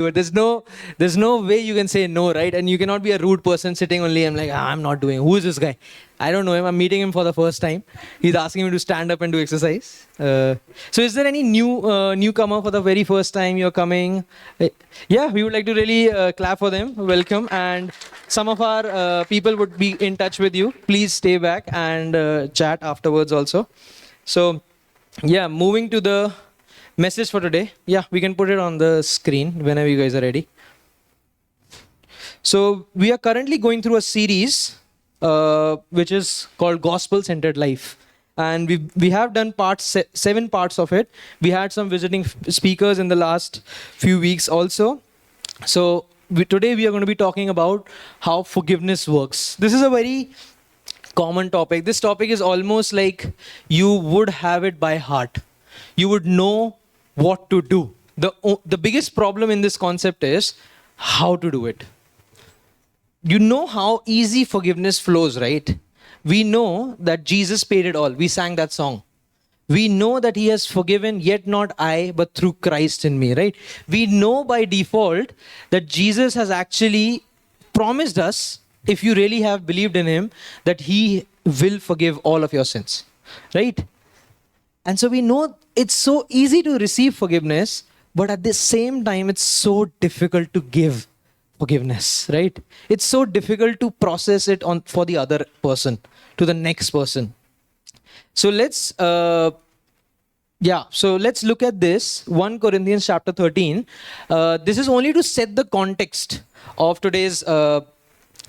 There's no way you can say no, right? And you cannot be a rude person sitting only. I'm like, I'm not doing. Who is this guy? I don't know him. I'm meeting him for the first time. He's asking me to stand up and do exercise. So, is there any newcomer for the very first time you're coming? Yeah, we would like to really clap for them. Welcome. And some of our people would be in touch with you. Please stay back and chat afterwards also. So, yeah, moving to the message for today. Yeah, we can put it on the screen whenever you guys are ready. So we are currently going through a series which is called Gospel Centered Life. And we have done 7 parts of it. We had some visiting speakers in the last few weeks also. So today we are going to be talking about how forgiveness works. This is a very common topic. This topic is almost like you would have it by heart. You would know what to do. The biggest problem in this concept is how to do it. You know how easy forgiveness flows, right? We know that Jesus paid it all. We sang that song. We know that he has forgiven, yet not I, but through Christ in me, right? We know by default that Jesus has actually promised us, if you really have believed in him, that he will forgive all of your sins, right? And so we know it's so easy to receive forgiveness, but at the same time, it's so difficult to give forgiveness, right? It's so difficult to process it for the other person, to the next person. So let's look at this, 1 Corinthians chapter 13. This is only to set the context of today's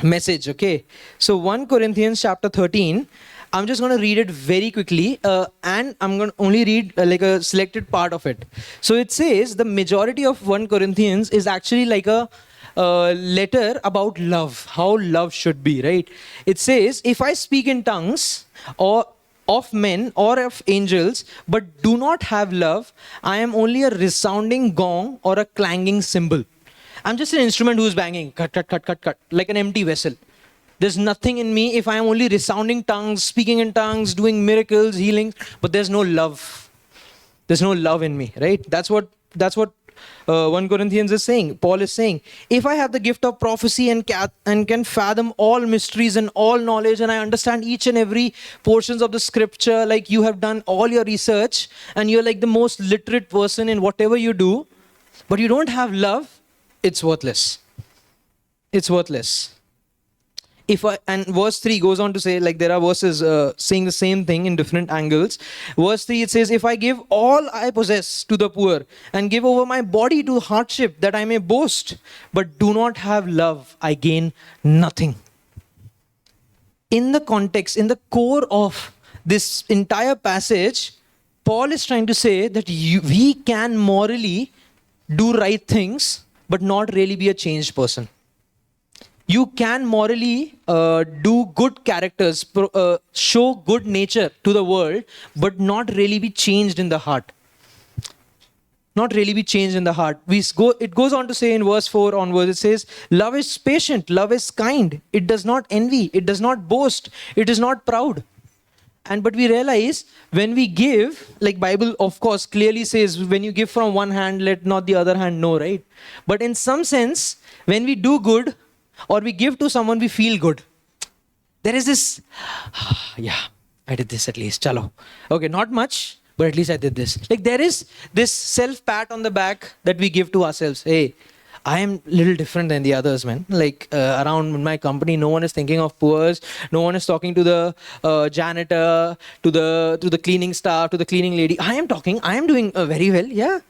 message, okay? So 1 Corinthians chapter 13, I'm just going to read it very quickly, and I'm going to only read like a selected part of it. So it says the majority of 1 Corinthians is actually like a letter about love, how love should be, right? It says, if I speak in tongues or of men or of angels, but do not have love, I am only a resounding gong or a clanging cymbal. I'm just an instrument who's banging, cut, cut, cut, cut, cut, like an empty vessel. There's nothing in me if I am only resounding tongues, speaking in tongues, doing miracles, healing, but there's no love. There's no love in me, right? That's what 1 Corinthians is saying. Paul is saying, if I have the gift of prophecy and can fathom all mysteries and all knowledge, and I understand each and every portions of the scripture, like you have done all your research and you're like the most literate person in whatever you do, but you don't have love, it's worthless. It's worthless. And verse 3 goes on to say, like there are verses saying the same thing in different angles. Verse 3, it says, if I give all I possess to the poor and give over my body to hardship that I may boast, but do not have love, I gain nothing. In the context, in the core of this entire passage, Paul is trying to say that we can morally do right things, but not really be a changed person. You can morally do good characters, show good nature to the world, but not really be changed in the heart. Not really be changed in the heart. It goes on to say in verse 4 onwards, it says, love is patient, love is kind. It does not envy, it does not boast, it is not proud. But we realize when we give, like Bible of course clearly says, when you give from one hand, let not the other hand know, right? But in some sense, when we do good, or we give to someone, we feel good. There is this, yeah, I did this at least, chalo. Okay, not much, but at least I did this. Like there is this self-pat on the back that we give to ourselves. Hey, I am a little different than the others, man. Like around my company, no one is thinking of poors. No one is talking to the janitor, to the cleaning staff, to the cleaning lady. I am doing very well, yeah.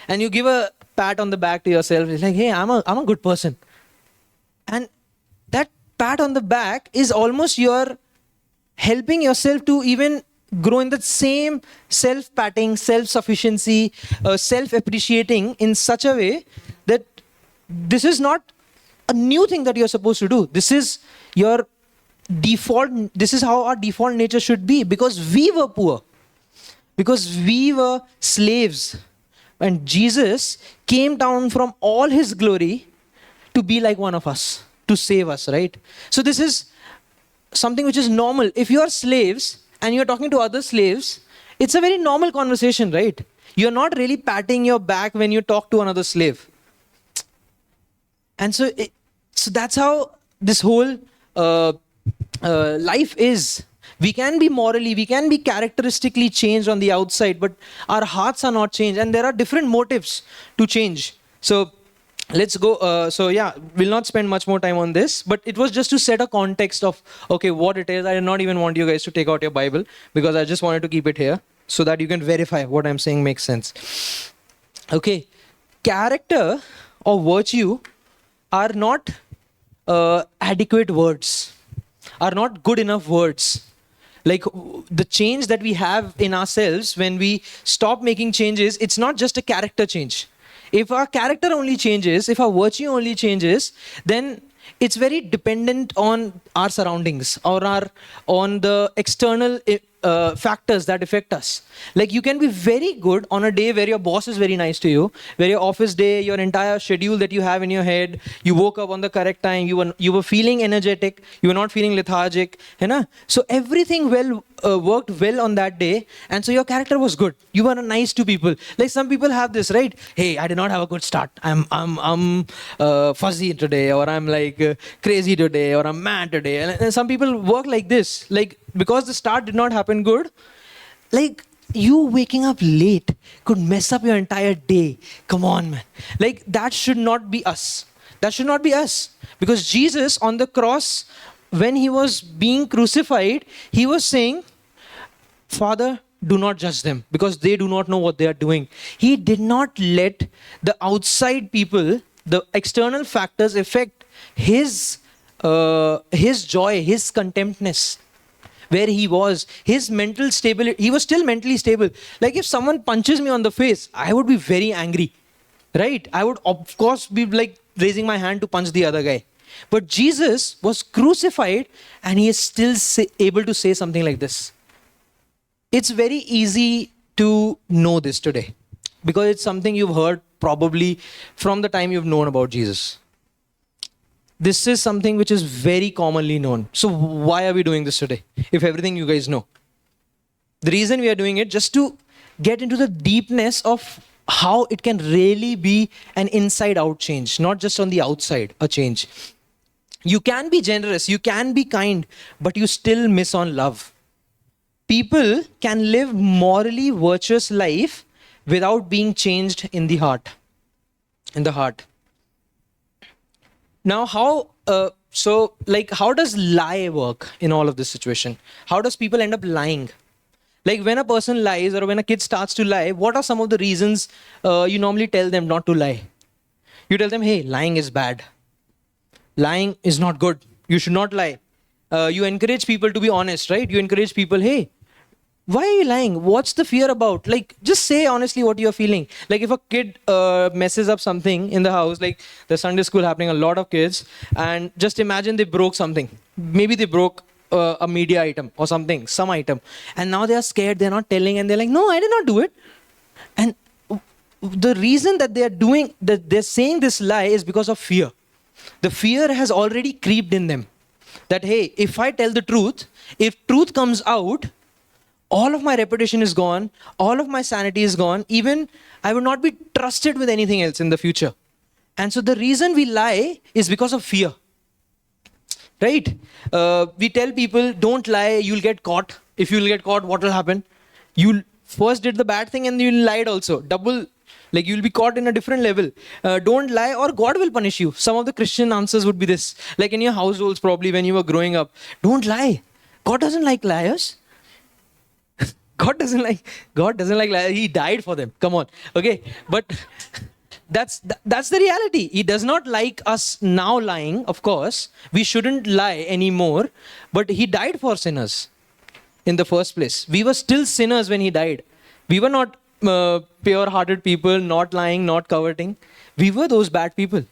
And you give a pat on the back to yourself. It's like, hey, I'm a good person. And that pat on the back is almost you're helping yourself to even grow in that same self-patting, self-sufficiency, self-appreciating in such a way that this is not a new thing that you're supposed to do. This is your default. This is how our default nature should be, because we were poor, because we were slaves. And Jesus came down from all his glory to be like one of us, to save us, right? So this is something which is normal. If you are slaves and you're talking to other slaves, it's a very normal conversation, right? You're not really patting your back when you talk to another slave. And so that's how this whole life is. We can be morally, we can be characteristically changed on the outside, but our hearts are not changed, and there are different motives to change. So let's go. We'll not spend much more time on this, but it was just to set a context of okay what it is. I did not even want you guys to take out your Bible because I just wanted to keep it here so that you can verify what I'm saying makes sense. Okay, character or virtue are not adequate words, are not good enough words. Like the change that we have in ourselves when we stop making changes, it's not just a character change. If our character only changes, if our virtue only changes, then it's very dependent on our surroundings or on the external factors that affect us. Like you can be very good on a day where your boss is very nice to you, where your office day, your entire schedule that you have in your head, you woke up on the correct time, you were feeling energetic, you were not feeling lethargic, you know? So everything worked well on that day, and so your character was good. You were nice to people. Like some people have this, right? Hey, I did not have a good start. I'm fuzzy today, or I'm like crazy today, or I'm mad today. And some people work like this, like because the start did not happen good. Like you waking up late could mess up your entire day. Come on, man. Like that should not be us. That should not be us. Because Jesus on the cross, when he was being crucified, he was saying, Father, do not judge them because they do not know what they are doing. He did not let the outside people, the external factors affect his joy, his contentness. Where he was, his mental stability, he was still mentally stable. Like if someone punches me on the face, I would be very angry, right? I would of course be like raising my hand to punch the other guy. But Jesus was crucified and he is still able to say something like this. It's very easy to know this today because it's something you've heard probably from the time you've known about Jesus. This is something which is very commonly known. So why are we doing this today? If everything you guys know. The reason we are doing it just to get into the deepness of how it can really be an inside out change, not just on the outside, a change. You can be generous, you can be kind, but you still miss on love. People can live morally virtuous life without being changed in the heart. In the heart. Now, how does lie work in all of this situation? How does people end up lying? Like when a person lies or when a kid starts to lie, what are some of the reasons you normally tell them not to lie? You tell them, hey, lying is bad. Lying is not good. You should not lie. You encourage people to be honest, right? You encourage people, hey, why are you lying? What's the fear about? Like, just say honestly what you're feeling. Like if a kid messes up something in the house, like the Sunday school happening, a lot of kids, and just imagine they broke something. Maybe they broke a media item or something, some item. And now they are scared, they're not telling, and they're like, no, I did not do it. And the reason that they're saying this lie is because of fear. The fear has already creeped in them. That, hey, if I tell the truth, if truth comes out, all of my reputation is gone, all of my sanity is gone, even I would not be trusted with anything else in the future. And so the reason we lie is because of fear. Right? We tell people, don't lie, you'll get caught. If you'll get caught, what will happen? You first did the bad thing and you lied also. Double, like you'll be caught in a different level. Don't lie or God will punish you. Some of the Christian answers would be this. Like in your households probably when you were growing up. Don't lie. God doesn't like liars. God doesn't like liars. He died for them. Come on. Okay. But that's the reality. He does not like us now lying, of course. We shouldn't lie anymore. But he died for sinners in the first place. We were still sinners when he died. We were not pure-hearted people, not lying, not coveting. We were those bad people.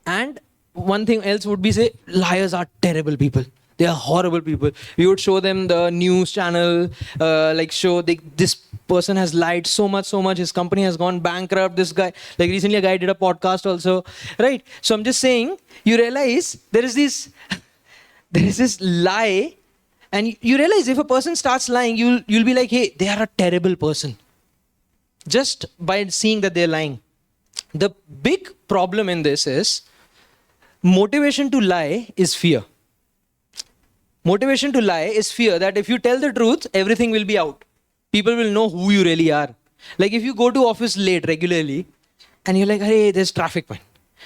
And one thing else would be say, liars are terrible people. They are horrible people. We would show them the news channel, this person has lied so much, his company has gone bankrupt, this guy, like recently a guy did a podcast also, right? So I'm just saying, you realize there is this lie, and you realize if a person starts lying, you'll be like, hey, they are a terrible person. Just by seeing that they're lying. The big problem in this is motivation to lie is fear. Motivation to lie is fear that if you tell the truth, everything will be out. People will know who you really are. Like if you go to office late regularly and you're like, hey, there's traffic, man.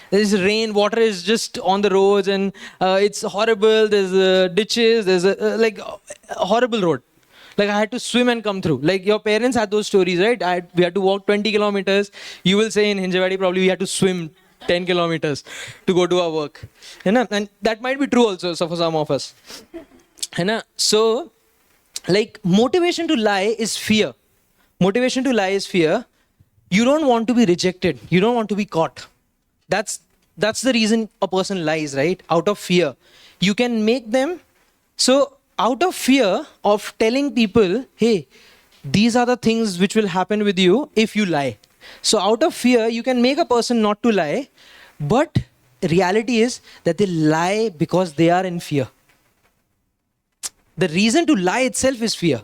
There's rain, water is just on the roads and it's horrible. There's ditches, there's a horrible road. Like I had to swim and come through. Like your parents had those stories, right? We had to walk 20 kilometers. You will say in Hinjawadi probably we had to swim 10 kilometers to go to our work. And that might be true also for some of us. So, like motivation to lie is fear. Motivation to lie is fear. You don't want to be rejected. You don't want to be caught. That's the reason a person lies, right? Out of fear. You can make them... So, out of fear of telling people, hey, these are the things which will happen with you if you lie. So out of fear, you can make a person not to lie, but reality is that they lie because they are in fear. The reason to lie itself is fear.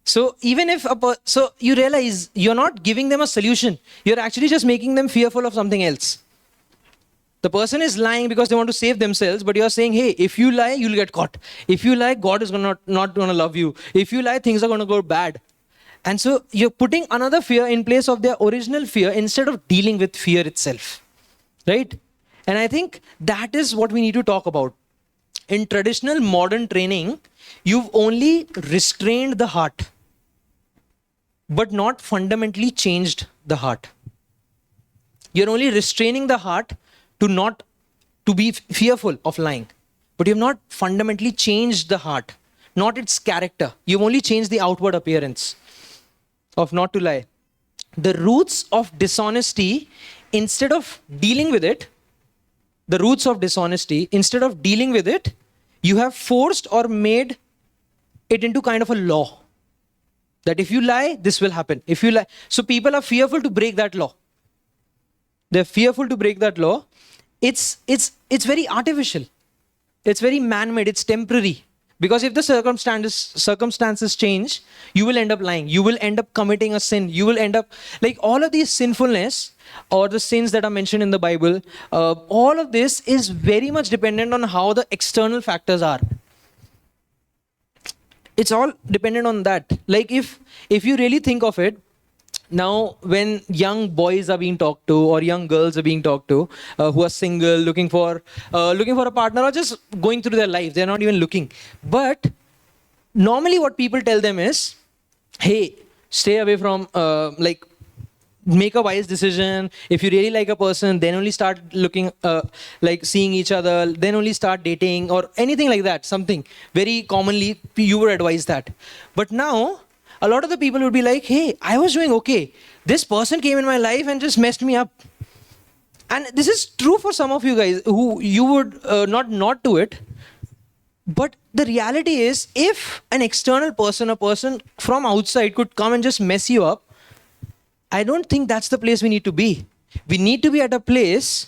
So even if so you realize you're not giving them a solution. You're actually just making them fearful of something else. The person is lying because they want to save themselves, but you're saying, hey, if you lie, you'll get caught. If you lie, God is not going to love you. If you lie, things are going to go bad. And so you're putting another fear in place of their original fear instead of dealing with fear itself. Right? And I think that is what we need to talk about. In traditional modern training, you've only restrained the heart, but not fundamentally changed the heart. You're only restraining the heart to be fearful of lying. But you have not fundamentally changed the heart, not its character. You've only changed the outward appearance of not to lie. The roots of dishonesty, instead of dealing with it, you have forced or made it into kind of a law. That if you lie, this will happen. If you lie. So people are fearful to break that law. They're fearful to break that law. It's very artificial. It's very man-made. It's temporary. Because if the circumstances change, you will end up lying. You will end up committing a sin. You will end up... Like all of these sinfulness or the sins that are mentioned in the Bible, all of this is very much dependent on how the external factors are. It's all dependent on that. Like if you really think of it, now when young boys are being talked to or young girls are being talked to who are single, looking for a partner or just going through their life, they're not even looking. But normally what people tell them is, hey, stay away from make a wise decision. If you really like a person, then only start looking, seeing each other, then only start dating or anything like that. Something very commonly you would advise that. But now a lot of the people would be like, hey, I was doing okay. This person came in my life and just messed me up. And this is true for some of you guys who you would not do it. But the reality is, if an external person, a person from outside could come and just mess you up, I don't think that's the place we need to be. We need to be at a place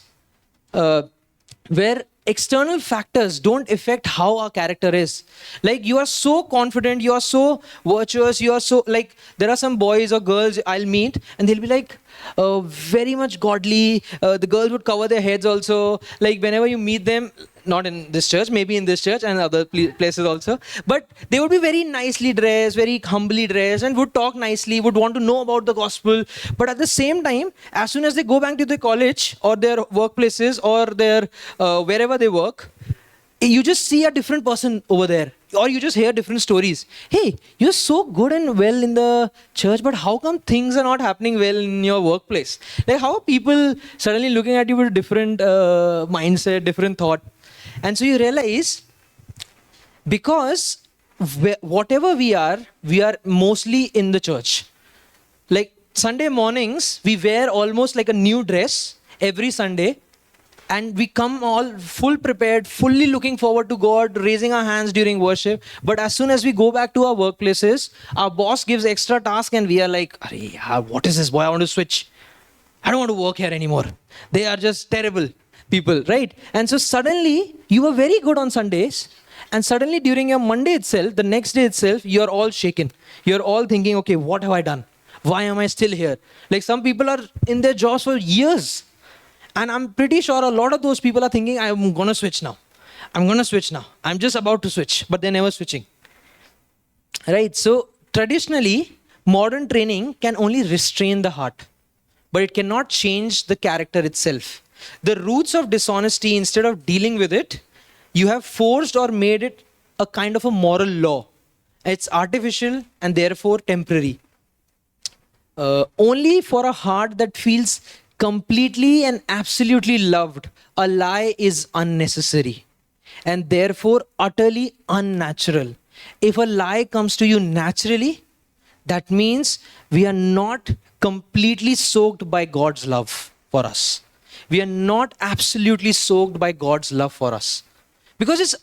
where external factors don't affect how our character is. Like you are so confident, you are so virtuous, you are so like, there are some boys or girls I'll meet and they'll be like very much godly. The girls would cover their heads also. Like whenever you meet them, not in this church, maybe in this church and other places also, but they would be very nicely dressed, very humbly dressed and would talk nicely, would want to know about the gospel. But at the same time, as soon as they go back to their college or their workplaces or their wherever they work, you just see a different person over there, or you just hear different stories. Hey, you're so good and well in the church, but how come things are not happening well in your workplace? Like how are people suddenly looking at you with a different mindset, different thought? And so you realize, because whatever we are mostly in the church. Like Sunday mornings, we wear almost like a new dress every Sunday. And we come all full prepared, fully looking forward to God, raising our hands during worship. But as soon as we go back to our workplaces, our boss gives extra task and we are like, what is this boy? I want to switch. I don't want to work here anymore. They are just terrible people, right? And so suddenly you were very good on Sundays, and suddenly during your Monday itself, the next day itself, you're all shaken. You're all thinking, okay, what have I done? Why am I still here? Like some people are in their jobs for years, And I'm pretty sure a lot of those people are thinking, I'm going to switch now. I'm going to switch now. I'm just about to switch, but they're never switching. Right? So, traditionally, modern training can only restrain the heart, but it cannot change the character itself. The roots of dishonesty, instead of dealing with it, you have forced or made it a kind of a moral law. It's artificial and therefore temporary. Only for a heart that feels completely and absolutely loved, a lie is unnecessary and therefore utterly unnatural. If a lie comes to you naturally, that means we are not completely soaked by God's love for us. We are not absolutely soaked by God's love for us. Because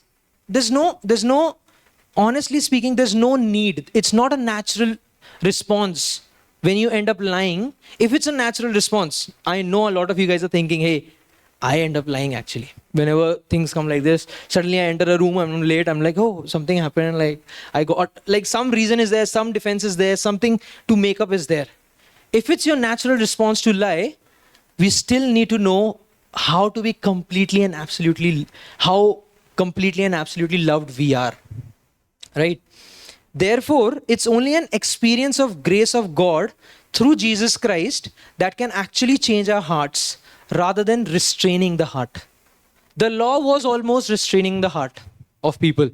there's no, honestly speaking, there's no need. It's not a natural response when you end up lying. If it's a natural response, I know a lot of you guys are thinking, hey, I end up lying actually. Whenever things come like this, suddenly I enter a room, I'm late, I'm like, oh, something happened, like I got, like some reason is there, some defense is there, something to make up is there. If it's your natural response to lie, we still need to know how to be completely and absolutely, how completely and absolutely loved we are. Right? Therefore, it's only an experience of grace of God through Jesus Christ that can actually change our hearts rather than restraining the heart. The law was almost restraining the heart of people.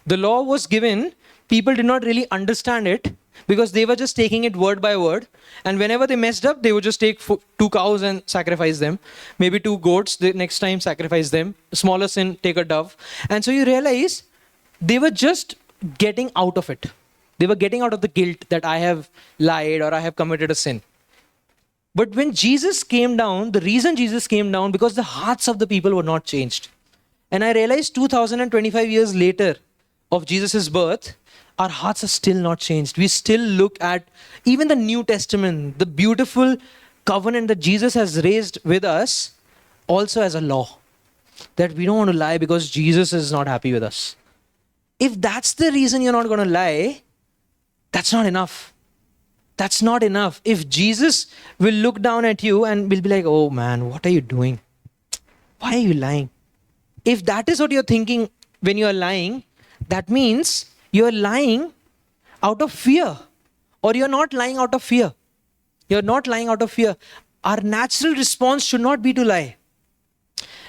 The law was given, people did not really understand it because they were just taking it word by word. And whenever they messed up, they would just take 2 cows and sacrifice them. Maybe 2 goats, the next time sacrifice them. Smaller sin, take a dove. And so you realize they were just getting out of it. They were getting out of the guilt that I have lied or I have committed a sin. But when Jesus came down, the reason Jesus came down, because the hearts of the people were not changed. And I realized 2025 years later of Jesus' birth, our hearts are still not changed. We still look at even the New Testament, the beautiful covenant that Jesus has raised with us, also as a law. That we don't want to lie because Jesus is not happy with us. If that's the reason you're not going to lie, that's not enough. That's not enough. If Jesus will look down at you and will be like, oh man, what are you doing? Why are you lying? If that is what you're thinking when you're lying, that means you're lying out of fear. Or you're not lying out of fear. You're not lying out of fear. Our natural response should not be to lie.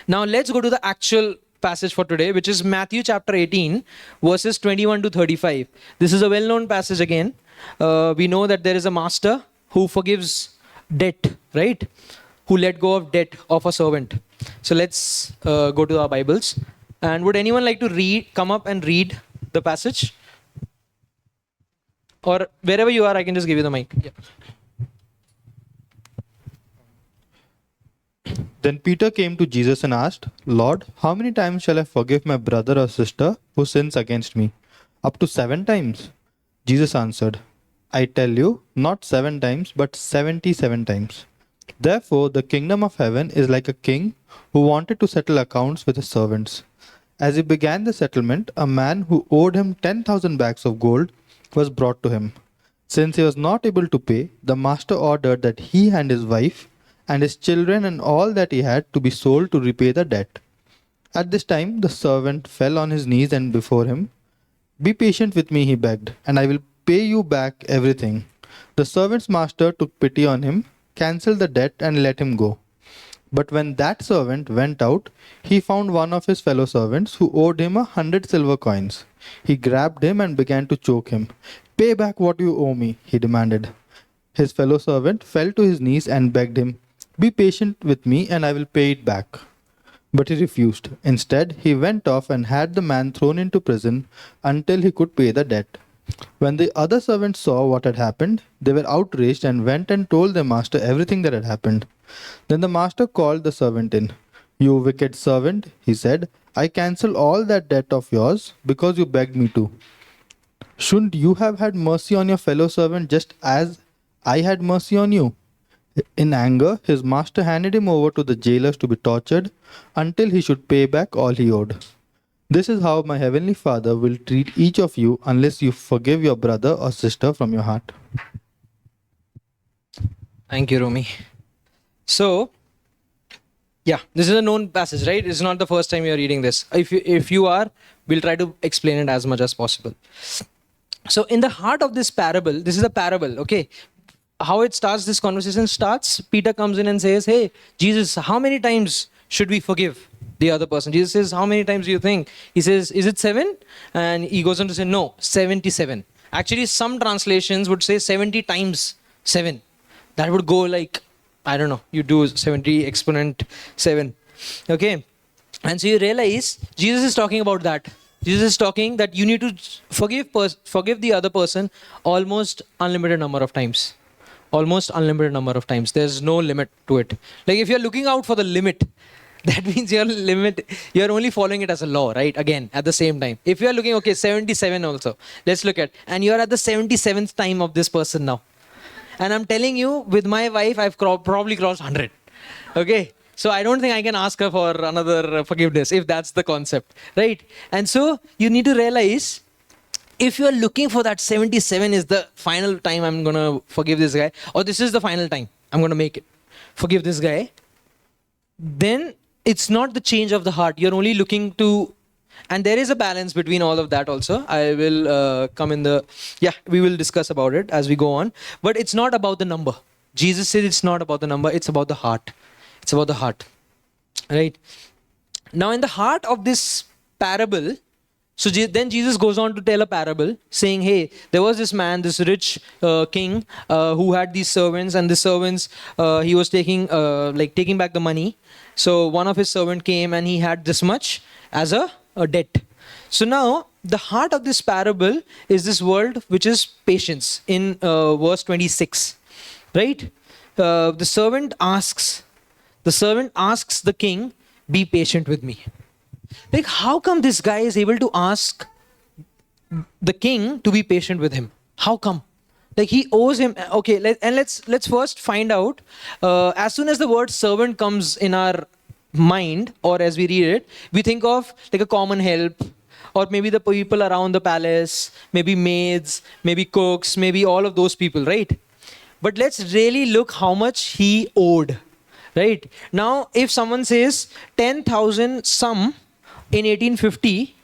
Now let's go to the actual passage for today, which is Matthew chapter 18, verses 21 to 35. This is a well-known passage again. We know that there is a master who forgives debt, right? Who let go of debt of a servant. So let's go to our Bibles. And would anyone like to come up and read the passage? Or wherever you are, I can just give you the mic. Yeah. Then Peter came to Jesus and asked, Lord, how many times shall I forgive my brother or sister who sins against me? Up to 7 times? Jesus answered, I tell you, not 7 times, but 77 times. Therefore, the kingdom of heaven is like a king who wanted to settle accounts with his servants. As he began the settlement, a man who owed him 10,000 bags of gold was brought to him. Since he was not able to pay, the master ordered that he and his wife and his children and all that he had to be sold to repay the debt. At this time, the servant fell on his knees and before him. Be patient with me, he begged, and I will pay you back everything. The servant's master took pity on him, cancelled the debt, and let him go. But when that servant went out, he found one of his fellow servants who owed him 100 silver coins. He grabbed him and began to choke him. Pay back what you owe me, he demanded. His fellow servant fell to his knees and begged him, Be patient with me and I will pay it back. But he refused. Instead, he went off and had the man thrown into prison until he could pay the debt. When the other servants saw what had happened, they were outraged and went and told their master everything that had happened. Then the master called the servant in. You wicked servant, he said, I cancel all that debt of yours because you begged me to. Shouldn't you have had mercy on your fellow servant just as I had mercy on you? In anger, his master handed him over to the jailers to be tortured until he should pay back all he owed. This is how my heavenly Father will treat each of you unless you forgive your brother or sister from your heart. Thank you, Rumi. So, Yeah, this is a known passage, right? It's not the first time you're reading this. If you are, we'll try to explain it as much as possible. So in the heart of this parable, this is a parable, okay? How it starts, this conversation starts, Peter comes in and says, hey, Jesus, how many times should we forgive the other person? Jesus says, how many times do you think? He says, is it 7? And he goes on to say, no, 77. Actually, some translations would say 70 times 7. That would go like, I don't know, you do 70 exponent 7. Okay? And so you realize Jesus is talking about that. Jesus is talking that you need to forgive the other person almost unlimited number of times. Almost unlimited number of times. There's no limit to it. Like if you're looking out for the limit, that means you're only following it as a law, right? Again, at the same time. If you're looking, okay, 77 also. Let's look at, and you're at the 77th time of this person now. And I'm telling you, with my wife, I've probably crossed 100. Okay? So I don't think I can ask her for another forgiveness, if that's the concept, right? And so you need to realize, if you're looking for that 77 is the final time I'm going to forgive this guy, or this is the final time I'm going to make it, forgive this guy, then it's not the change of the heart. You're only looking to, and there is a balance between all of that also. I will come in the, we will discuss about it as we go on. But it's not about the number. Jesus said it's not about the number, it's about the heart. It's about the heart, right? Now in the heart of this parable, so then Jesus goes on to tell a parable saying, hey, there was this man, this rich king who had these servants, and the servants, he was taking back the money. So one of his servant came and he had this much as a debt. So now the heart of this parable is this word which is patience in verse 26, right? The servant asks the king, be patient with me. Like, how come this guy is able to ask the king to be patient with him? How come? Like, he owes him. Okay, let's first find out. As soon as the word servant comes in our mind, or as we read it, we think of like a common help, or maybe the people around the palace, maybe maids, maybe cooks, maybe all of those people, right? But let's really look how much he owed, right? Now, if someone says 10,000 sum in 1850,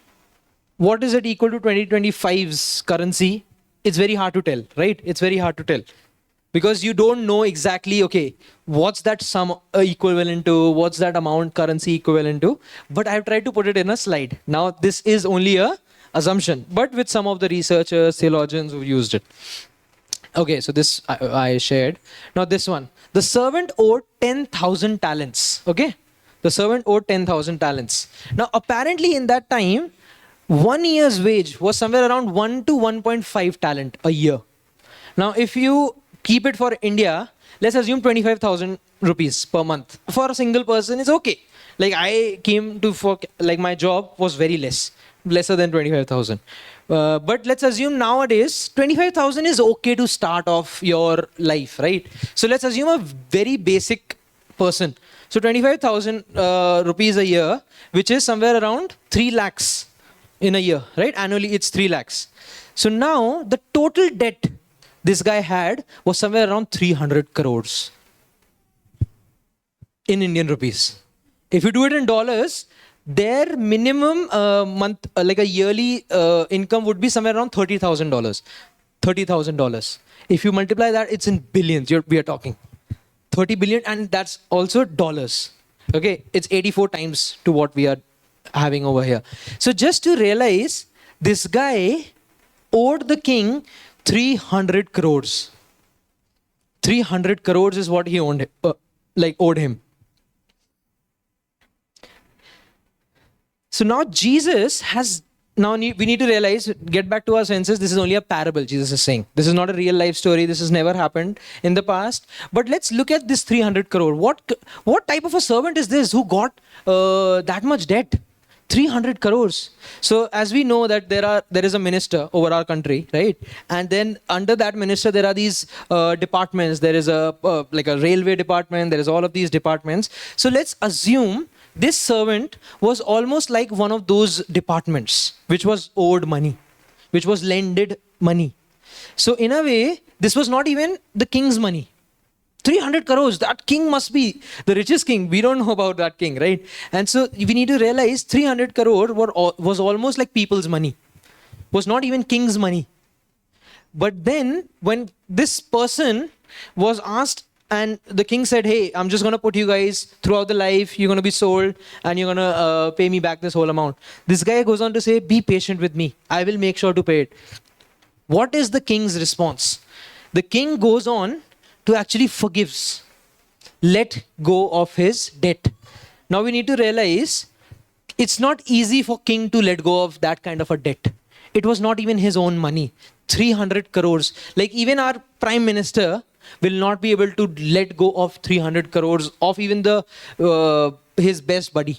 what is it equal to 2025's currency? It's very hard to tell, right? It's very hard to tell. Because you don't know exactly, okay, what's that sum equivalent to, what's that amount currency equivalent to. But I've tried to put it in a slide. Now, this is only a assumption, but with some of the researchers, theologians who've used it. Okay, so this I shared. Now this one, the servant owed 10,000 talents, okay? The servant owed 10,000 talents. Now, apparently in that time, 1 year's wage was somewhere around 1 to 1.5 talent a year. Now, if you keep it for India, let's assume 25,000 rupees per month. For a single person, it's okay. Like I came to, my job was very lesser than 25,000. But let's assume nowadays, 25,000 is okay to start off your life, right? So let's assume a very basic person. So 25,000 rupees a year, which is somewhere around 3 lakhs in a year, right? Annually, it's 3 lakhs. So now the total debt this guy had was somewhere around 300 crores in Indian rupees. If you do it in dollars, their minimum month, like a yearly income would be somewhere around $30,000. $30,000. If you multiply that, it's in billions. We are talking 30 billion, and that's also dollars. Okay, it's 84 times to what we are having over here. So just to realize, this guy owed the king 300 crores. 300 crores is what he owed him. So now Jesus has, we need to realize, get back to our senses, this is only a parable, Jesus is saying. This is not a real life story. This has never happened in the past. But let's look at this 300 crore. What type of a servant is this who got that much debt? 300 crores. So as we know that there is a minister over our country, right? And then under that minister, there are these departments. There is a railway department. There is all of these departments. So let's assume this servant was almost like one of those departments which was owed money, which was lended money. So in a way, this was not even the king's money. 300 crores, that king must be the richest king. We don't know about that king, right? And so we need to realize 300 crore was almost like people's money, was not even king's money. But then when this person was asked, and the king said, hey, I'm just going to put you guys throughout the life, you're going to be sold, and you're going to pay me back this whole amount. This guy goes on to say, be patient with me, I will make sure to pay it. What is the king's response? The king goes on to actually forgives, let go of his debt. Now we need to realize it's not easy for king to let go of that kind of a debt. It was not even his own money. 300 crores. Like even our prime minister will not be able to let go of 300 crores of even the his best buddy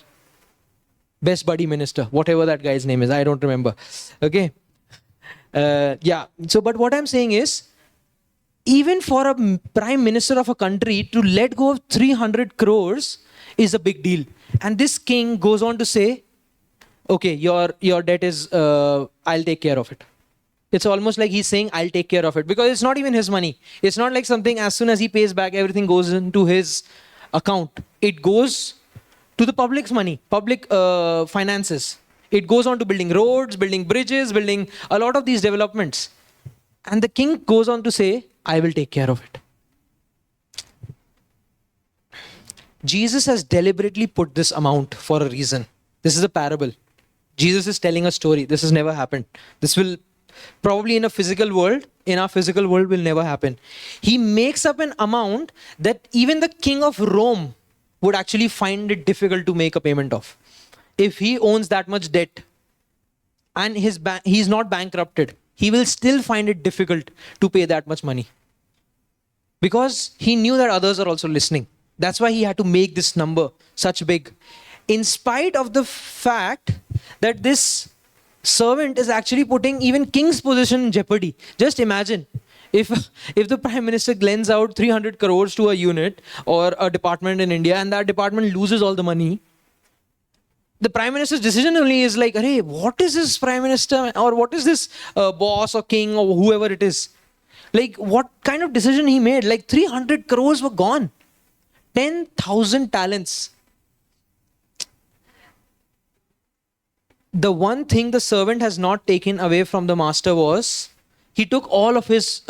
minister, whatever that guy's name is. I don't remember. Okay. Yeah. So, but what I'm saying is, even for a prime minister of a country to let go of 300 crores is a big deal. And this king goes on to say, okay, your debt is, I'll take care of it. It's almost like he's saying, I'll take care of it, because it's not even his money. It's not like something as soon as he pays back, everything goes into his account. It goes to the public's money, public finances. It goes on to building roads, building bridges, building a lot of these developments. And the king goes on to say, I will take care of it. Jesus has deliberately put this amount for a reason. This is a parable. Jesus is telling a story. This has never happened. This will probably in our physical world will never happen. He makes up an amount that even the king of Rome would actually find it difficult to make a payment of. If he owns that much debt and he's not bankrupted, he will still find it difficult to pay that much money. Because he knew that others are also listening. That's why he had to make this number such big. In spite of the fact that this servant is actually putting even king's position in jeopardy. Just imagine if the prime minister lends out 300 crores to a unit or a department in India, and that department loses all the money. The prime minister's decision only is like, hey, what is this prime minister, or what is this boss or king or whoever it is? Like, what kind of decision he made? Like 300 crores were gone. 10,000 talents. The one thing the servant has not taken away from the master was, he took all of his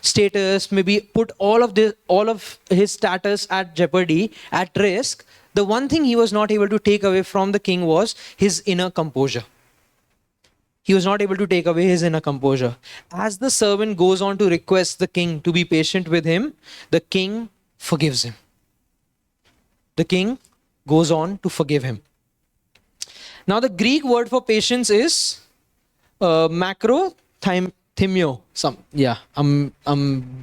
status, maybe put all of his status at jeopardy, at risk. The one thing he was not able to take away from the king was his inner composure. He was not able to take away his inner composure. As the servant goes on to request the king to be patient with him, the king forgives him. The king goes on to forgive him. Now the Greek word for patience is macrothymio. I'm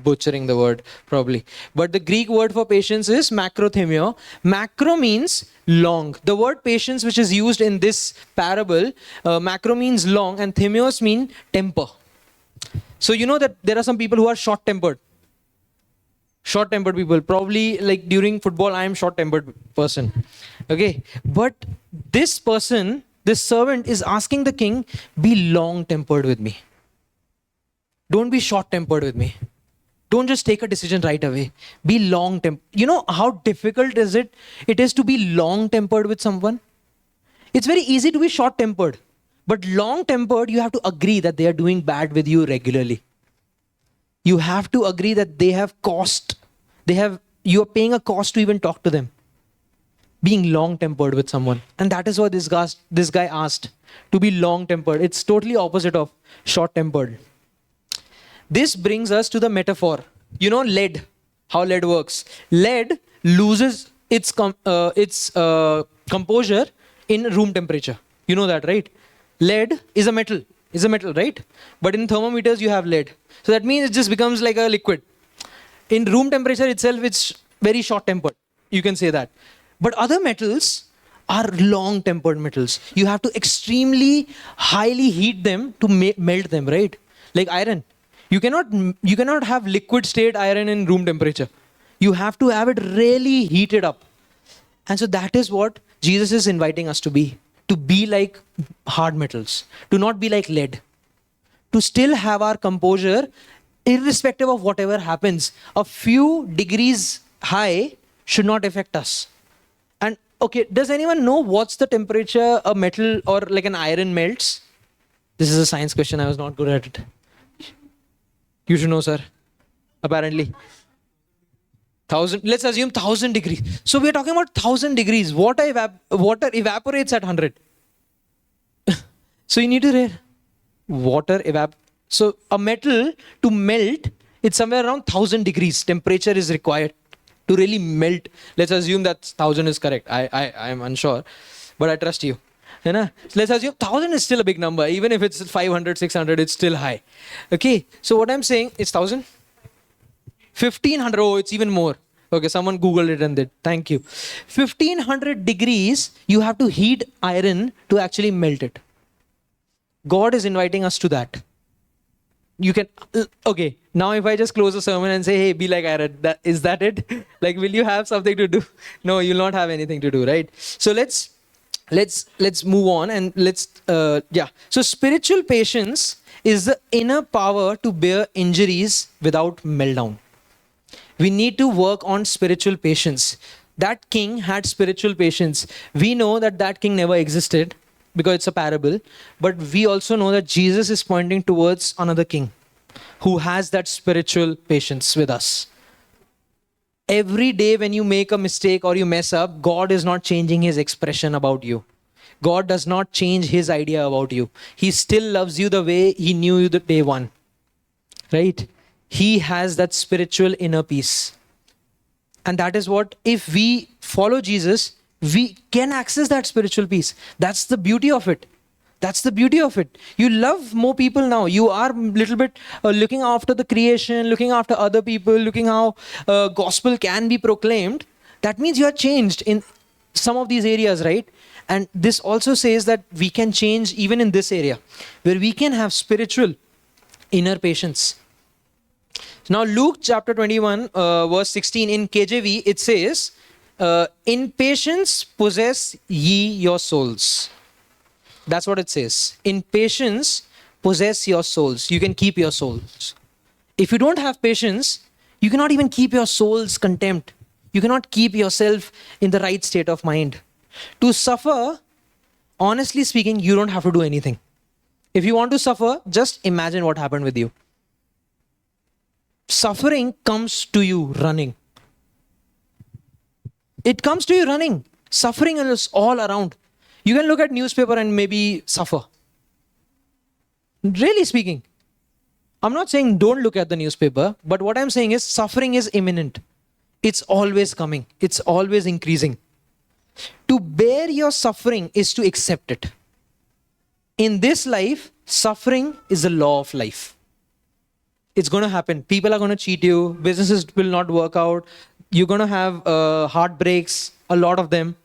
butchering the word probably. But the Greek word for patience is macrothymio. Macro means long. The word patience, which is used in this parable, macro means long, and thymios mean temper. So you know that there are some people who are short-tempered. Short-tempered people. Probably like during football, I am short-tempered person. Okay. But this person, this servant is asking the king, be long-tempered with me. Don't be short-tempered with me. Don't just take a decision right away. Be long-tempered. You know how difficult it is to be long-tempered with someone? It's very easy to be short-tempered. But long-tempered, you have to agree that they are doing bad with you regularly. You have to agree that they have cost. You are paying a cost to even talk to them. Being long-tempered with someone. And that is what this guy asked. To be long-tempered. It's totally opposite of short-tempered. This brings us to the metaphor. You know lead. How lead works. Lead loses its composure in room temperature. You know that, right? Lead is a metal, right? But in thermometers, you have lead. So that means it just becomes like a liquid. In room temperature itself, it's very short-tempered. You can say that. But other metals are long-tempered metals. You have to extremely highly heat them to melt them, right? Like iron. You cannot have liquid state iron in room temperature. You have to have it really heated up. And so that is what Jesus is inviting us to be. To be like hard metals. To not be like lead. To still have our composure irrespective of whatever happens, a few degrees high should not affect us. And okay, does anyone know what's the temperature a metal or like an iron melts? This is a science question. I was not good at it. You should know, sir. Apparently. 1,000, let's assume 1,000 degrees. So we're talking about 1,000 degrees. Water evaporates at 100. So you need to read water So a metal to melt, it's somewhere around 1,000 degrees. Temperature is required to really melt. Let's assume that 1,000 is correct. I am unsure, but I trust you. You know? So let's assume 1,000 is still a big number. Even if it's 500, 600, it's still high. Okay. So what I'm saying, it's 1,000? 1,500. Oh, it's even more. Okay, someone Googled it and did. Thank you. 1,500 degrees, you have to heat iron to actually melt it. God is inviting us to that. You can, okay, now if I just close the sermon and say, hey, be like iron, is that it? Like, will you have something to do? No, you'll not have anything to do, right? So let's move on and So spiritual patience is the inner power to bear injuries without meltdown. We need to work on spiritual patience. That king had spiritual patience. We know that king never existed because it's a parable. But we also know that Jesus is pointing towards another king who has that spiritual patience with us. Every day when you make a mistake or you mess up, God is not changing his expression about you. God does not change his idea about you. He still loves you the way he knew you the day one. Right? He has that spiritual inner peace. And that is what, if we follow Jesus, we can access that spiritual peace. That's the beauty of it. That's the beauty of it. You love more people now. You are a little bit looking after the creation, looking after other people, looking how gospel can be proclaimed. That means you are changed in some of these areas, right? And this also says that we can change even in this area, where we can have spiritual inner patience. Now, Luke chapter 21, verse 16 in KJV, it says, in patience possess ye your souls. That's what it says. In patience possess your souls. You can keep your souls. If you don't have patience, you cannot even keep your soul's contempt. You cannot keep yourself in the right state of mind. To suffer, honestly speaking, you don't have to do anything. If you want to suffer, just imagine what happened with you. Suffering comes to you running. It comes to you running. Suffering is all around. You can look at newspaper and maybe suffer. Really speaking. I'm not saying don't look at the newspaper, but what I'm saying is suffering is imminent. It's always coming. It's always increasing. To bear your suffering is to accept it. In this life, suffering is the law of life. It's going to happen. People are going to cheat you. Businesses will not work out. You're going to have heartbreaks, a lot of them.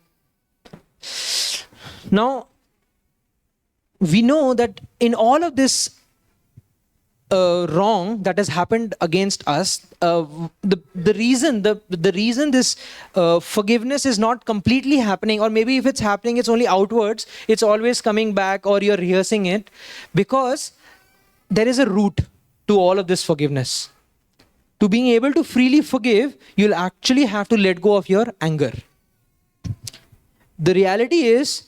Now, we know that in all of this wrong that has happened against us, the reason this forgiveness is not completely happening, or maybe if it's happening, it's only outwards, it's always coming back, or you're rehearsing it, because there is a root to all of this forgiveness. To being able to freely forgive, you'll actually have to let go of your anger. The reality is,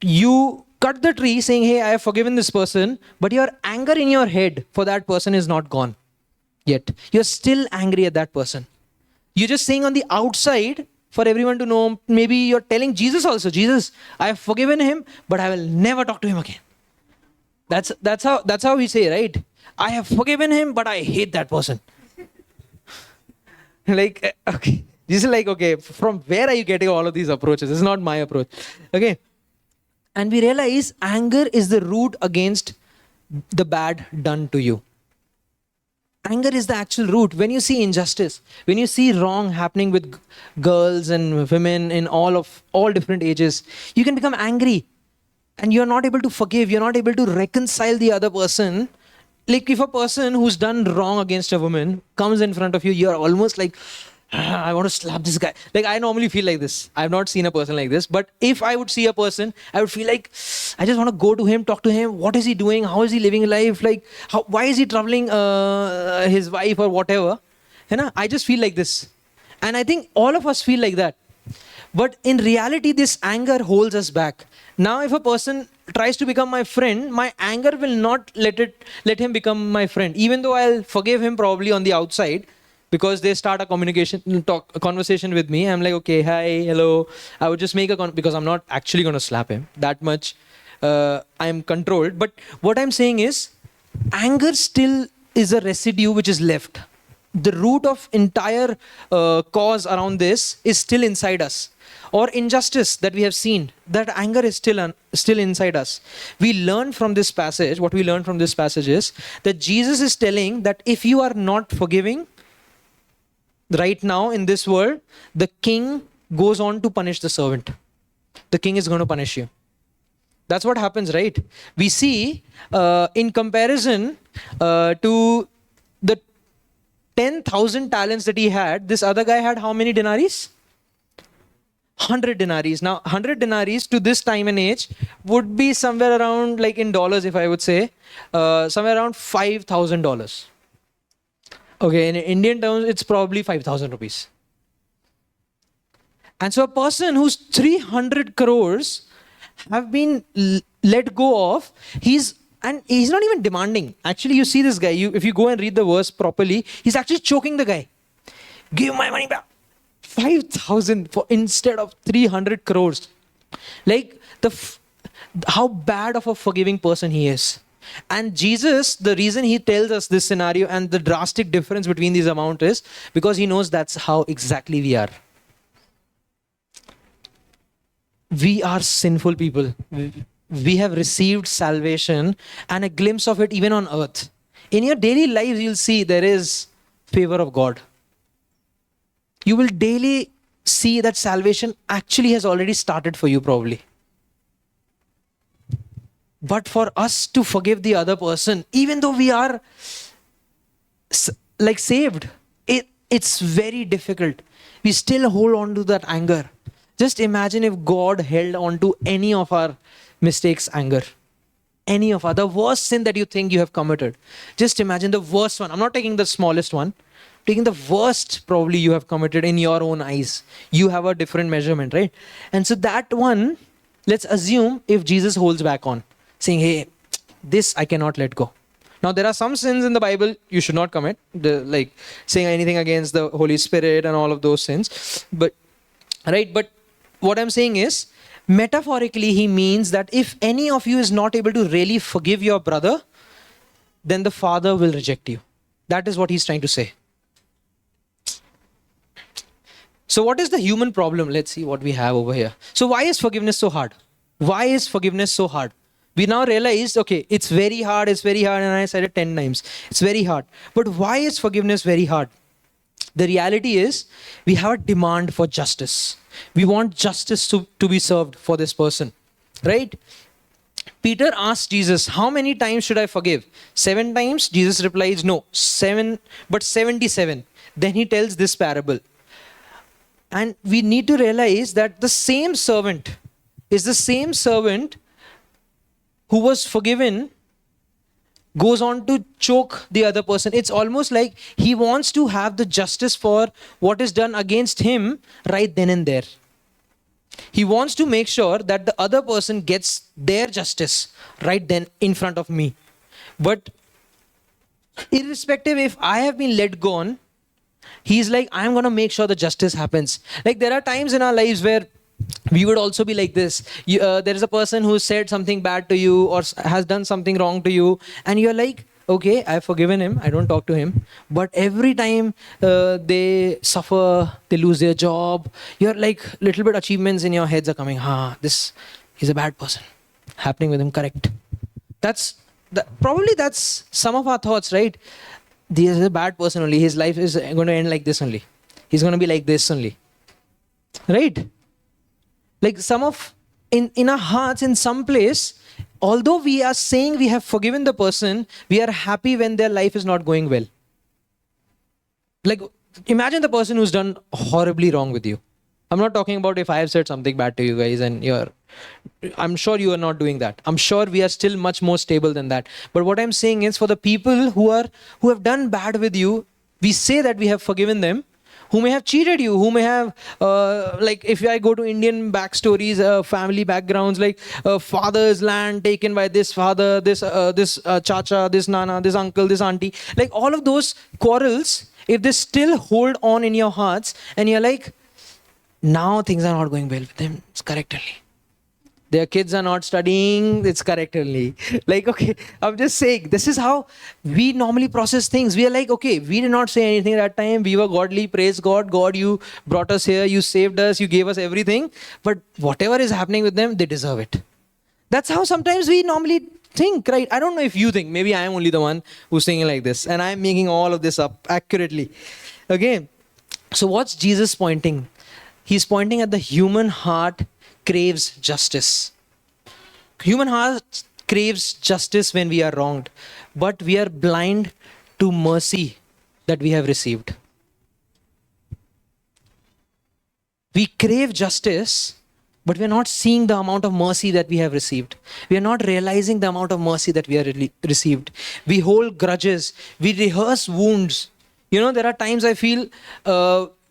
you cut the tree saying, hey, I have forgiven this person, but your anger in your head for that person is not gone yet. You're still angry at that person. You're just saying on the outside for everyone to know. Maybe you're telling Jesus also, Jesus, I have forgiven him, but I will never talk to him again. That's how we say, right? I have forgiven him, but I hate that person. Like, okay. This is like, okay, from where are you getting all of these approaches? This is not my approach. Okay. And we realize anger is the root against the bad done to you. Anger is the actual root. When you see injustice, when you see wrong happening with girls and women in all different ages, you can become angry. And you're not able to forgive. You're not able to reconcile the other person. Like if a person who's done wrong against a woman comes in front of you, you're almost like, I want to slap this guy. Like, I normally feel like this. I've not seen a person like this. But if I would see a person, I would feel like, I just want to go to him, talk to him. What is he doing? How is he living life? Like, why is he troubling his wife or whatever? You know, I just feel like this. And I think all of us feel like that. But in reality, this anger holds us back. Now, if a person tries to become my friend, my anger will not let him become my friend. Even though I'll forgive him probably on the outside, because they start a conversation with me. I'm like, okay, hi, hello. I would just make because I'm not actually going to slap him that much. I'm controlled. But what I'm saying is, anger still is a residue which is left. The root of entire cause around this is still inside us. Or injustice that we have seen, that anger is still inside us. We learn from this passage, what we learn from this passage is that Jesus is telling that if you are not forgiving, right now in this world, the king goes on to punish the servant. The king is going to punish you. That's what happens, right? We see in comparison to the 10,000 talents that he had, this other guy had how many denaries? 100 denaries. Now, 100 denaries to this time and age would be somewhere around, like in dollars, if I would say, somewhere around $5,000. Okay, in Indian terms, it's probably 5,000 rupees. And so a person whose 300 crores have been let go of, he's not even demanding. Actually, you see this guy, if you go and read the verse properly, he's actually choking the guy. Give my money back. 5,000 for instead of 300 crores. Like how bad of a forgiving person he is. And Jesus, the reason he tells us this scenario and the drastic difference between these amounts is because he knows that's how exactly we are. We are sinful people. We have received salvation and a glimpse of it even on earth. In your daily lives, you'll see there is favor of God. You will daily see that salvation actually has already started for you probably. But for us to forgive the other person, even though we are like saved, it's very difficult. We still hold on to that anger. Just imagine if God held on to any of our mistakes, anger. Any of the worst sin that you think you have committed. Just imagine the worst one. I'm not taking the smallest one. Taking the worst probably you have committed in your own eyes. You have a different measurement, right? And so that one, let's assume if Jesus holds back on, saying, hey, this I cannot let go. Now, there are some sins in the Bible you should not commit, like saying anything against the Holy Spirit and all of those sins. But what I'm saying is, metaphorically, he means that if any of you is not able to really forgive your brother, then the Father will reject you. That is what he's trying to say. So what is the human problem? Let's see what we have over here. So why is forgiveness so hard? Why is forgiveness so hard? We now realized, okay, it's very hard, and I said it 10 times. It's very hard. But why is forgiveness very hard? The reality is, we have a demand for justice. We want justice to be served for this person, right? Peter asked Jesus, how many times should I forgive? 7 times? Jesus replies, no, 7, but 77. Then he tells this parable. And we need to realize that the same servant is the same servant who was forgiven goes on to choke the other person. It's almost like he wants to have the justice for what is done against him right then and there. He wants to make sure that the other person gets their justice right then in front of me. But irrespective if I have been let go on, he's like, I'm going to make sure the justice happens. Like there are times in our lives where we would also be like this. There is a person who said something bad to you or has done something wrong to you. And you're like, okay, I've forgiven him. I don't talk to him. But every time they suffer, they lose their job, you're like little bit achievements in your heads are coming. He's a bad person. Happening with him, correct. Probably that's some of our thoughts, right? This is a bad person only. His life is going to end like this only. He's going to be like this only. Right? Like in our hearts, in some place, although we are saying we have forgiven the person, we are happy when their life is not going well. Like imagine the person who's done horribly wrong with you. I'm not talking about if I have said something bad to you guys and I'm sure you are not doing that. I'm sure we are still much more stable than that. But what I'm saying is, for the people who have done bad with you, we say that we have forgiven them, who may have cheated you, who may have, like if I go to Indian backstories, family backgrounds, like father's land taken by this father, this chacha, this nana, this uncle, this auntie, like all of those quarrels, if they still hold on in your hearts and you're like, now things are not going well with them, it's correct only. Their kids are not studying, it's correct only. Like, okay, I'm just saying, this is how we normally process things. We are like, okay, we did not say anything at that time. We were godly, praise God. God, you brought us here, you saved us, you gave us everything. But whatever is happening with them, they deserve it. That's how sometimes we normally think, right? I don't know if you think, maybe I am only the one who's thinking like this. And I'm making all of this up accurately. Okay, so what's Jesus pointing? He's pointing at the human heart craves justice. Human heart craves justice when we are wronged, but we are blind to mercy that we have received. We crave justice, but we are not seeing the amount of mercy that we have received. We are not realizing the amount of mercy that we have received. We hold grudges. We rehearse wounds. You know, there are times I feel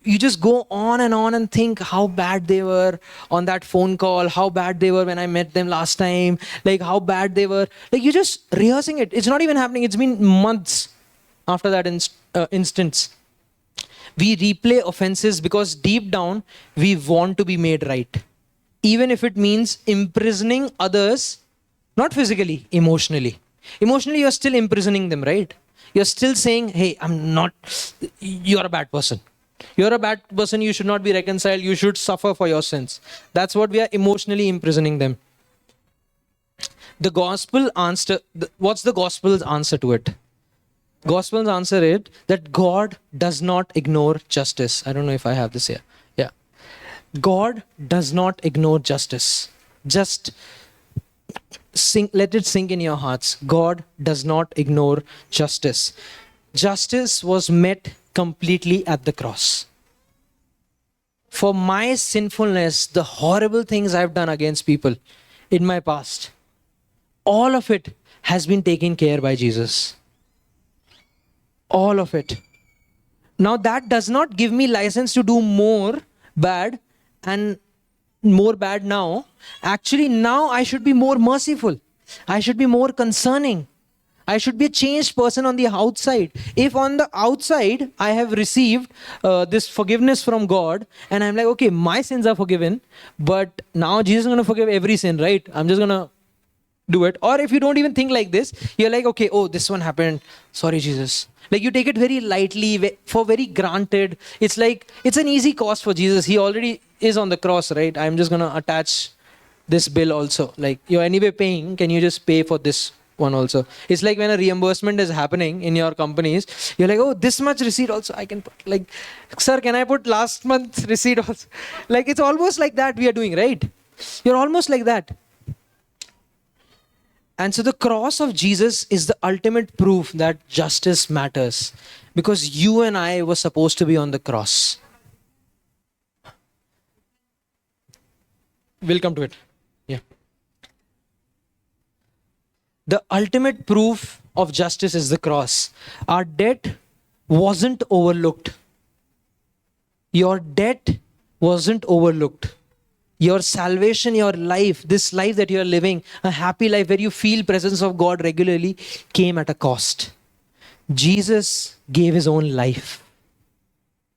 you just go on and think how bad they were on that phone call, how bad they were when I met them last time, like how bad they were. Like you're just rehearsing it. It's not even happening. It's been months after that instance. We replay offenses because deep down we want to be made right. Even if it means imprisoning others, not physically, emotionally. Emotionally, you're still imprisoning them, right? You're still saying, hey, you're a bad person. You're a bad person, you should not be reconciled, you should suffer for your sins. That's what we are emotionally imprisoning them. The gospel answer, what's the gospel's answer to it? Gospel's answer is that God does not ignore justice. I don't know if I have this here. Yeah. God does not ignore justice. Just let it sink in your hearts. God does not ignore justice. Justice was met completely at the cross. For my sinfulness, the horrible things I've done against people in my past, all of it has been taken care by Jesus. All of it. Now that does not give me license to do more bad and more bad now. Actually, now I should be more merciful. I should be more concerning. I should be a changed person on the outside. If on the outside I have received this forgiveness from God and I'm like, okay, my sins are forgiven, but now Jesus is going to forgive every sin, right? I'm just going to do it. Or if you don't even think like this, you're like, okay, oh, this one happened. Sorry, Jesus. Like you take it very lightly, for very granted. It's like, it's an easy cost for Jesus. He already is on the cross, right? I'm just going to attach this bill also. Like you're anyway paying, can you just pay for this one also? It's like when a reimbursement is happening in your companies, you're like, oh, this much receipt also I can put. Like, sir, can I put last month's receipt also? Like it's almost like that we are doing, right? You're almost like that. And so the cross of Jesus is the ultimate proof that justice matters, because you and I were supposed to be on the cross. We'll come to it. Yeah. The ultimate proof of justice is the cross. Our debt wasn't overlooked. Your debt wasn't overlooked. Your salvation, your life, this life that you are living, a happy life where you feel presence of God regularly, came at a cost. Jesus gave his own life.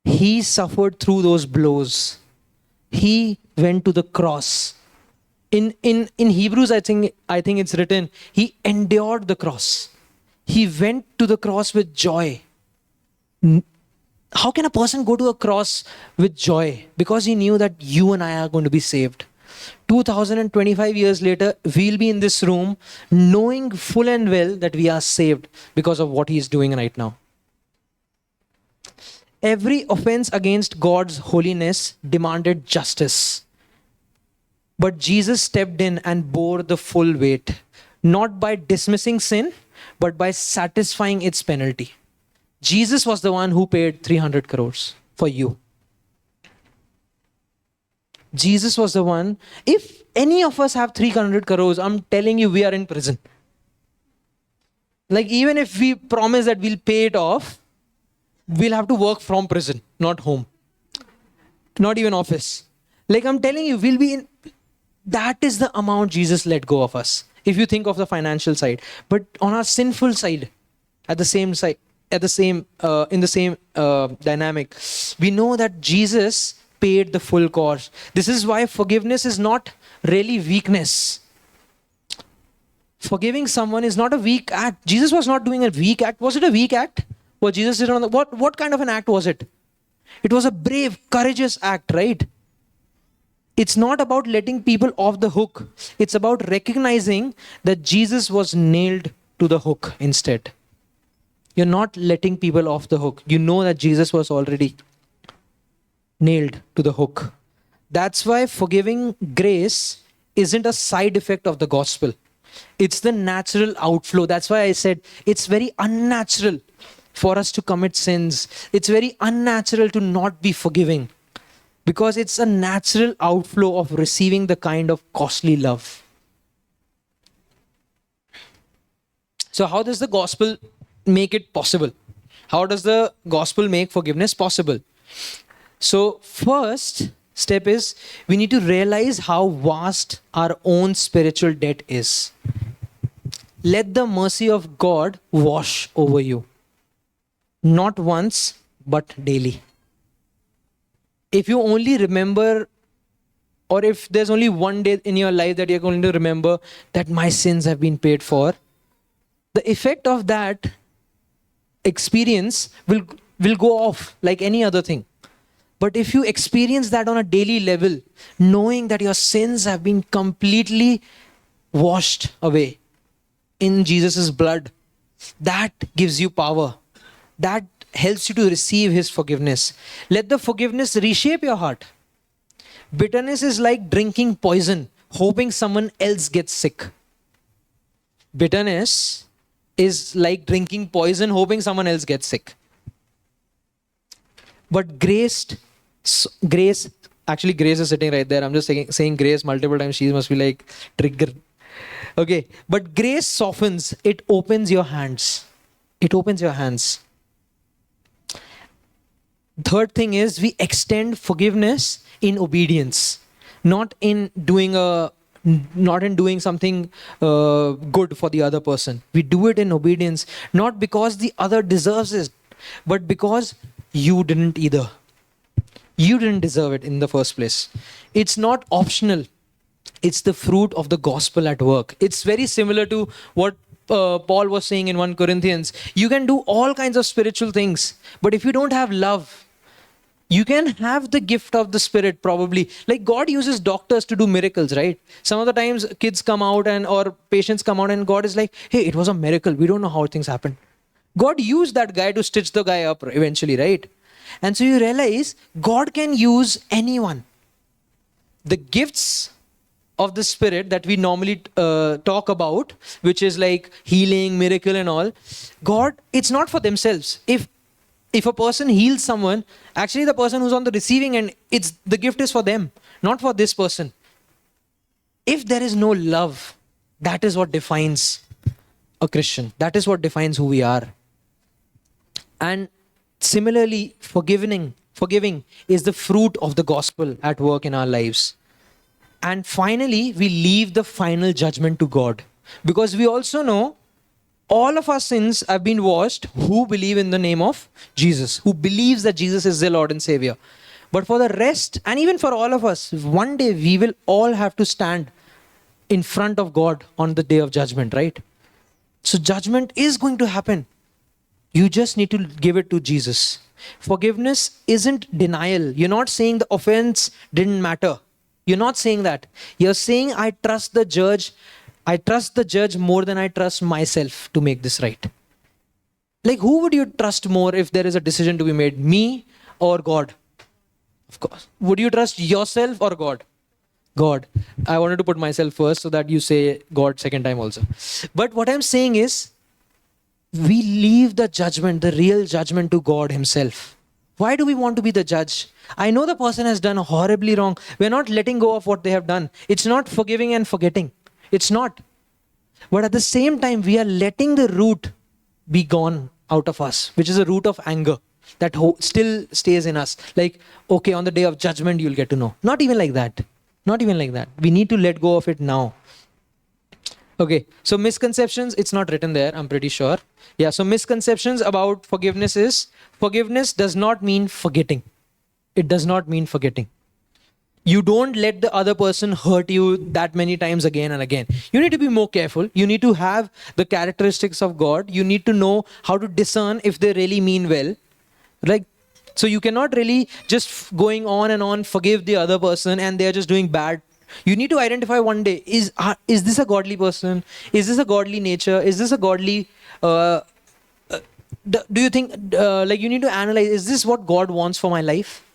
He suffered through those blows. He went to the cross. In Hebrews, I think it's written, he endured the cross. He went to the cross with joy. How can a person go to a cross with joy? Because he knew that you and I are going to be saved. 2025 years later, we'll be in this room knowing full and well that we are saved because of what he is doing right now. Every offense against God's holiness demanded justice. But Jesus stepped in and bore the full weight, not by dismissing sin, but by satisfying its penalty. Jesus was the one who paid 300 crores for you. Jesus was the one. If any of us have 300 crores, I'm telling you, we are in prison. Like, even if we promise that we'll pay it off, we'll have to work from prison, not home, not even office. Like, I'm telling you, we'll be in. That is the amount Jesus let go of us. If you think of the financial side, but on our sinful side, at the same side, in the same dynamic, we know that Jesus paid the full cost. This is why forgiveness is not really weakness. Forgiving someone is not a weak act. Jesus was not doing a weak act. Was it a weak act? What Jesus did on the, what kind of an act was it? It was a brave, courageous act, right? It's not about letting people off the hook. It's about recognizing that Jesus was nailed to the hook instead. You're not letting people off the hook. You know that Jesus was already nailed to the hook. That's why forgiving grace isn't a side effect of the gospel. It's the natural outflow. That's why I said it's very unnatural for us to commit sins. It's very unnatural to not be forgiving, because it's a natural outflow of receiving the kind of costly love. So how does the gospel make it possible? How does the gospel make forgiveness possible? So first step is we need to realize how vast our own spiritual debt is. Let the mercy of God wash over you. Not once, but daily. If you only remember, or if there's only one day in your life that you're going to remember that my sins have been paid for, the effect of that experience will go off like any other thing. But if you experience that on a daily level, knowing that your sins have been completely washed away in Jesus' blood, that gives you power. That helps you to receive his forgiveness. Let the forgiveness reshape your heart. Bitterness is like drinking poison, hoping someone else gets sick. Bitterness is like drinking poison, hoping someone else gets sick. But grace, actually Grace is sitting right there. I'm just saying Grace multiple times. She must be like, trigger. Okay, but grace softens. It opens your hands. It opens your hands. Third thing is we extend forgiveness in obedience, not in doing something good for the other person. We do it in obedience, not because the other deserves it, but because you didn't either. You didn't deserve it in the first place. It's not optional. It's the fruit of the gospel at work. It's very similar to what Paul was saying in 1 Corinthians. You can do all kinds of spiritual things, but if you don't have love, you can have the gift of the Spirit probably. Like God uses doctors to do miracles, right? Some of the times kids come out or patients come out and God is like, hey, it was a miracle. We don't know how things happen. God used that guy to stitch the guy up eventually, right? And so you realize God can use anyone. The gifts of the Spirit that we normally talk about, which is like healing, miracle and all, God, it's not for themselves. If a person heals someone, actually the person who's on the receiving end, the gift is for them, not for this person. If there is no love, that is what defines a Christian. That is what defines who we are. And similarly, forgiving is the fruit of the gospel at work in our lives. And finally, we leave the final judgment to God. Because we also know all of our sins have been washed who believe in the name of Jesus, who believes that Jesus is their Lord and Savior. But for the rest, and even for all of us, one day we will all have to stand in front of God on the day of judgment, right? So judgment is going to happen. You just need to give it to Jesus. Forgiveness isn't denial. You're not saying the offense didn't matter. You're not saying that. You're saying, I trust the judge. I trust the judge more than I trust myself to make this right. Like, who would you trust more if there is a decision to be made? Me or God? Of course. Would you trust yourself or God? God. I wanted to put myself first so that you say God second time also. But what I'm saying is, we leave the judgment, the real judgment, to God Himself. Why do we want to be the judge? I know the person has done horribly wrong. We're not letting go of what they have done. It's not forgiving and forgetting. It's not. But at the same time, we are letting the root be gone out of us, which is a root of anger that still stays in us. Like, okay, on the day of judgment, you'll get to know. Not even like that. Not even like that. We need to let go of it now. Okay, so misconceptions, it's not written there, I'm pretty sure. Yeah, so misconceptions about forgiveness is, forgiveness does not mean forgetting. It does not mean forgetting. You don't let the other person hurt you that many times again and again. You need to be more careful. You need to have the characteristics of God. You need to know how to discern if they really mean well. Like, so you cannot really just going on and on forgive the other person and they're just doing bad. You need to identify one day, is this a godly person? Is this a godly nature? Is this a godly... do you think, like, you need to analyze, is this what God wants for my life?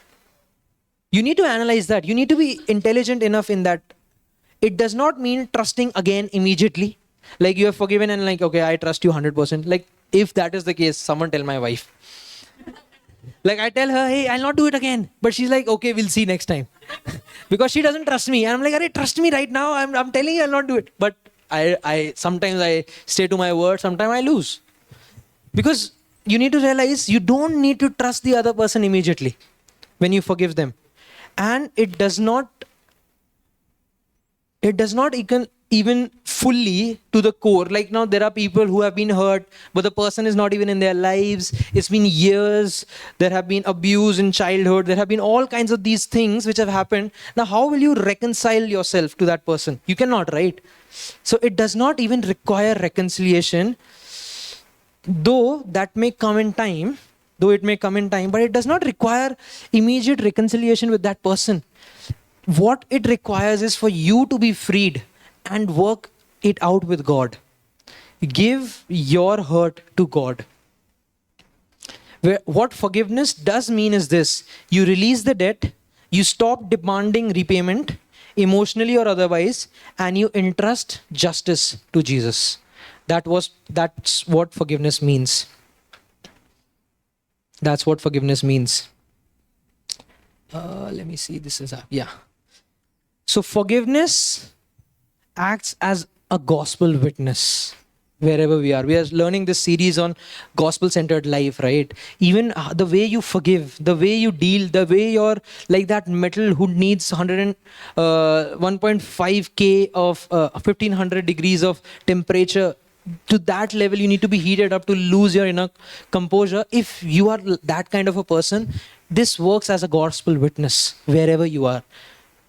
You need to analyze that. You need to be intelligent enough in that. It does not mean trusting again immediately. Like, you have forgiven and like, okay, I trust you 100%. Like, if that is the case, someone tell my wife. Like, I tell her, hey, I'll not do it again. But she's like, okay, we'll see next time. Because she doesn't trust me. And I'm like, Arey, trust me right now. I'm telling you I'll not do it. But I sometimes I stay to my word, sometimes I lose. Because you need to realize you don't need to trust the other person immediately when you forgive them. And it does not even fully to the core. Like, now there are people who have been hurt, but the person is not even in their lives. It's been years. There have been abuse in childhood. There have been all kinds of these things which have happened. Now, how will you reconcile yourself to that person? You cannot, right? So it does not even require reconciliation, though that may come in time. But it does not require immediate reconciliation with that person. What it requires is for you to be freed and work it out with God. Give your hurt to God. What forgiveness does mean is this: you release the debt, you stop demanding repayment, emotionally or otherwise, and you entrust justice to Jesus. That's what forgiveness means. That's what forgiveness means. Let me see. This is yeah. So forgiveness acts as a gospel witness wherever we are. We are learning this series on gospel-centered life, right? Even the way you forgive, the way you deal, the way you're like that metal who needs 1.5K of 1500 degrees of temperature. To that level, you need to be heated up to lose your inner composure. If you are that kind of a person, this works as a gospel witness wherever you are.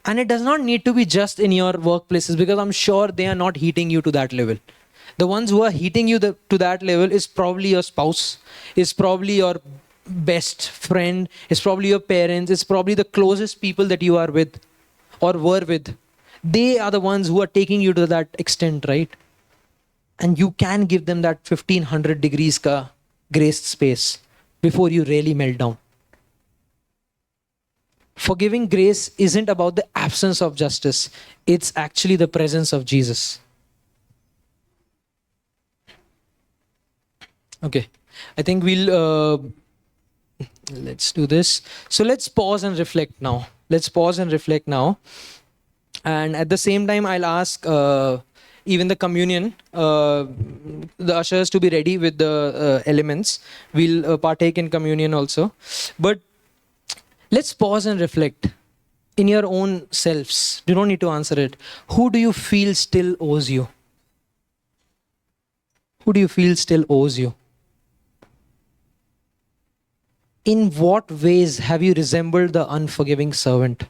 And it does not need to be just in your workplaces, because I'm sure they are not heating you to that level. The ones who are heating you to that level is probably your spouse, is probably your best friend, is probably your parents, it's probably the closest people that you are with or were with. They are the ones who are taking you to that extent, right? And you can give them that 1500 degrees ka grace space before you really melt down. Forgiving grace isn't about the absence of justice. It's actually the presence of Jesus. Okay. I think let's do this. So let's pause and reflect now. And at the same time, I'll ask even the communion, the ushers to be ready with the elements. We'll partake in communion also. But let's pause and reflect in your own selves. You don't need to answer it. Who do you feel still owes you? Who do you feel still owes you? In what ways have you resembled the unforgiving servant?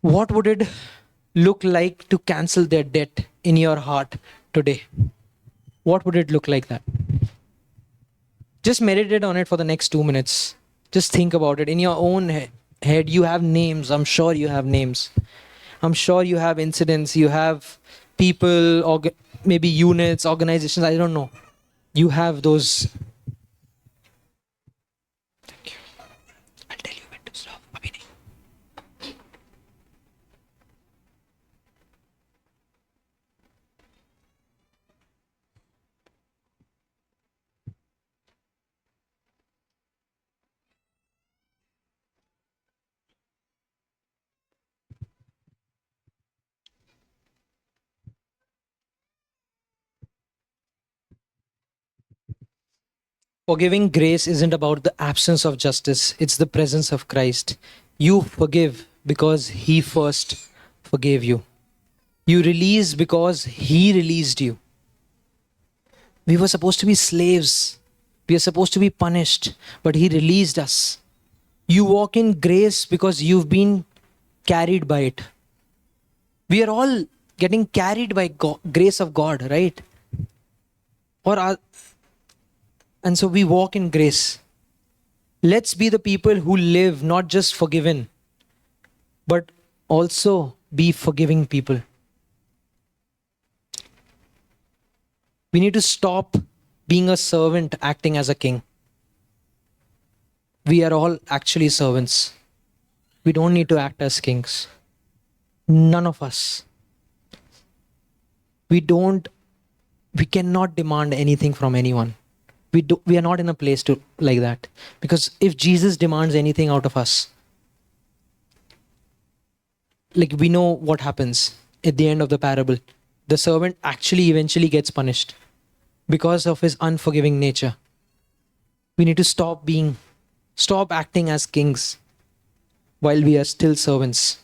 What would it look like to cancel their debt in your heart today? What would it look like that? Just meditate on it for the next 2 minutes. Just think about it. In your own head, you have names. I'm sure you have names. I'm sure you have incidents. You have people, or maybe units, organizations. I don't know. You have those. Thank you. I'll tell you when to stop. Abhinay. Forgiving grace isn't about the absence of justice, it's the presence of Christ. You forgive because He first forgave you. You release because He released you. We were supposed to be slaves, we are supposed to be punished, but He released us. You walk in grace because you've been carried by it. We are all getting carried by grace of God, right? And so we walk in grace. Let's be the people who live not just forgiven, but also be forgiving people. We need to stop being a servant acting as a king. We are all actually servants. We don't need to act as kings. None of us. We cannot demand anything from anyone. We are not in a place to like that. Because if Jesus demands anything out of us, like we know what happens at the end of the parable. The servant actually eventually gets punished because of his unforgiving nature. We need to stop acting as kings while we are still servants.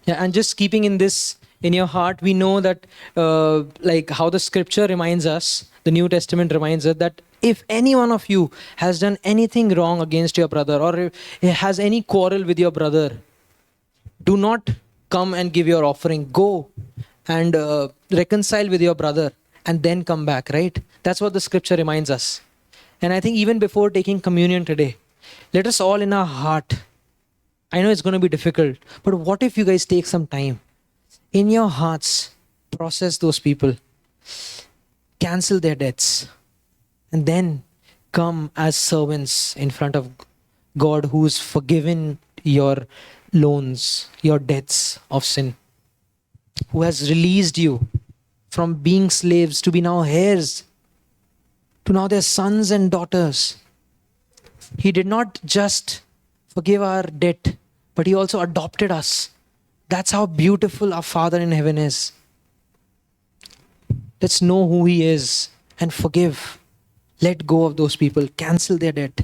Yeah, and just keeping in this in your heart, we know that like how the scripture reminds us, the New Testament reminds us that if any one of you has done anything wrong against your brother, or has any quarrel with your brother, do not come and give your offering. Go and reconcile with your brother and then come back, right? That's what the scripture reminds us. And I think even before taking communion today, let us all in our heart, I know it's going to be difficult, but what if you guys take some time in your hearts, process those people, cancel their debts, and then come as servants in front of God who's forgiven your loans, your debts of sin, who has released you from being slaves to be now heirs, to now their sons and daughters. He did not just forgive our debt, but He also adopted us. That's how beautiful our Father in heaven is. Let's know who He is and forgive. Let go of those people. Cancel their debt.